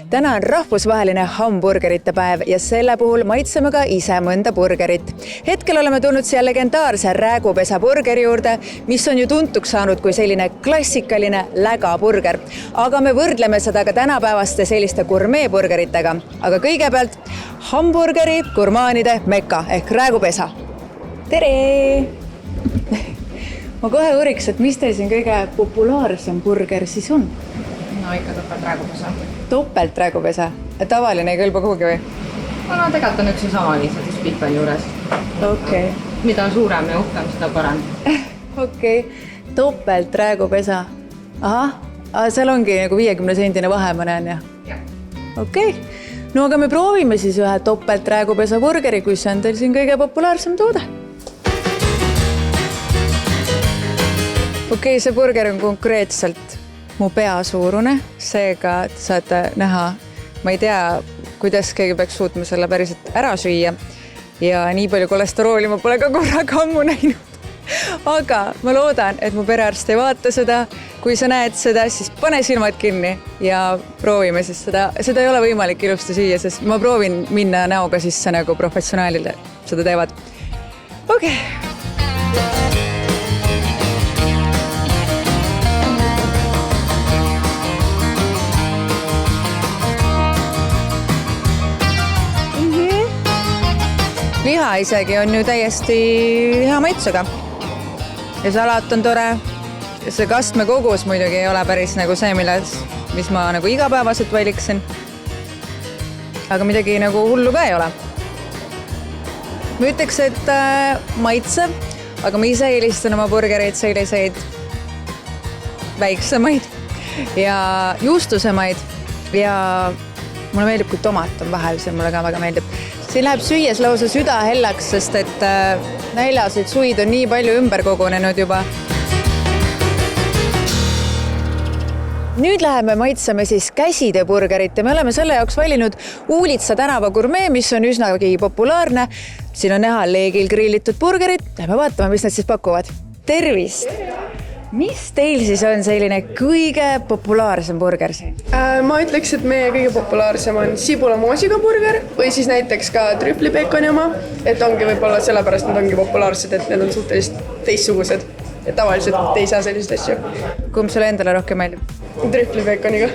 Täna on rahvusvaheline hamburgerite päev ja selle puhul maitseme ka ise mõnda burgerit. Hetkel oleme tulnud siia legendaarse Räägupesa burgeri juurde, mis on ju tuntuks saanud kui selline klassikaline lägaburger. Aga me võrdleme seda ka tänapäevaste selliste gurmeeburgeritega. Aga kõigepealt hamburgeri gurmaanide mekka ehk Räägupesa. Tere! Ma kohe uuriks, et mis teil siin kõige populaarsem burger siis on? No ikka topelt Räägupesa. Topelt Räägupesa? Tavaline ei kõlba kuhugi või? No tegelikult on üks ja sama lihtsalt, siis Bitcoin juures. Okei. Mida on suurem ja uhkem, seda parem. Okei. Topelt Räägupesa. Ahah, seal ongi nagu 50 sendine vahe, ma näen, jah? Okei. No aga me proovime siis ühe topelt Räägupesa burgeri, kui see on teil siin kõige populaarsem toode. Okei, see burger on konkreetselt mu pea suurune, seega saate näha, ma ei tea, kuidas keegi peaks suutma selle päriselt ära süüa ja nii palju kolesterooli ma pole ka korraga ammu näinud. Aga ma loodan, et mu perearst ei vaata seda. Kui sa näed seda, siis pane silmad kinni ja proovime siis seda. Seda ei ole võimalik ilusti süüa, sest ma proovin minna näoga sisse nagu professionaalile seda teevad. Okei. Liha isegi on ju täiesti hea maitsega. Ja salat on tore. See kastme kogus muidugi ei ole päris nagu see, mis ma nagu igapäevaselt valiksin. Aga midagi nagu hullu ka ei ole. Ma ütleks, et maitsev, aga ma ise eelistan oma burgereid selliseid väiksemaid ja juustusemaid ja mulle meeldib, kui tomat on vahel, see mulle ka väga meeldib. Siin läheb süües lausa süda hellaks, sest et näljaseid suid on nii palju ümber kogunenud juba. Nüüd läheme maitseme siis käside burgerit ja me oleme selle jaoks valinud Uulitsa tänava gurmee, mis on üsnagi populaarne. Siin on näha leegil grillitud burgerit. Lähme vaatame, mis nad siis pakuvad. Tervist! Mis teil siis on selline kõige populaarsem burger siin? Ma ütleks, et meie kõige populaarsem on sibulamoosiga burger või siis näiteks ka trüflipeekoni oma. Et ongi võib-olla sellepärast nad ongi populaarsed, et need on suhteliselt teistsugused. Ja tavaliselt ei saa selliseid asju. Kumb sulle endale rohkem meeldib? Trüflipeekoniga.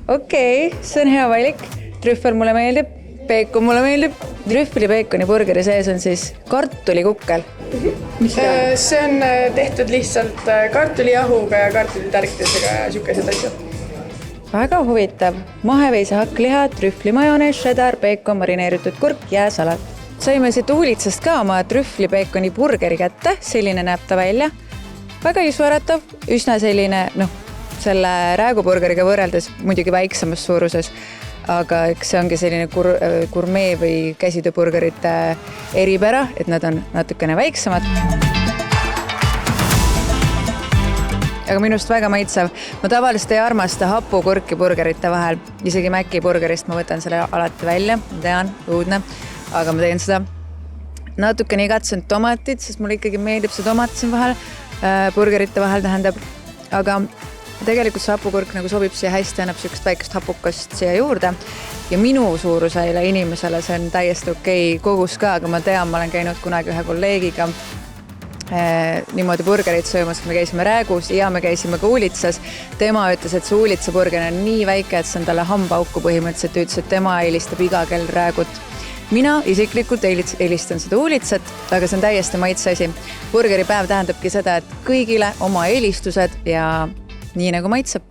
Okei, see on hea valik. Trüffel mulle meeldib, peekon mulle meeldib. Trüflipeekoni burgeri sees on siis kartulikukkel. See on tehtud lihtsalt kartulijahuga ja kartulitärkidesega ja sükesed asju. Väga huvitav. Maheveise hakkliha, trüflimajonees, cheddar, peekon, marineeritud kurk ja salat. Saime siit Uulitsast ka oma trüflipeekoni burgeri kätte. Selline näeb ta välja. Väga isuäratav, üsna selline, selle Rääguburgeriga võrreldes muidugi väiksemas suuruses. Aga eks see ongi selline gurmee või käsitööburgerite eripära, et nad on natukene väiksemad. Aga minust väga maitsev. Ma tavaliselt ei armasta hapukurki burgerite vahel. Isegi Mäki burgerist ma võtan selle alati välja. Ma tean, uudne. Aga ma teen seda. Natukene igatsen tomatit, sest mulle ikkagi meeldib see tomat siin vahel. Burgerite vahel tähendab. Aga tegelikult see hapukurk nagu sobib siia hästi, annab sellist väikest hapukast siia juurde. Ja minu suurusele inimesele see on täiesti okei kogus ka, aga ma tean, ma olen käinud kunagi ühe kolleegiga niimoodi burgerit söömas, me käisime Räägus ja me käisime ka Uulitsas. Tema ütles, et see Uulitsa burger on nii väike, et see on talle hambauku põhimõtteliselt. Ütles, et tema eelistab iga kell Räägut. Mina isiklikult eelistan seda Uulitsat, aga see on täiesti maitseasi. Burgeri päev tähendabki seda, et kõigile oma eelistused ja nii nagu maitseb.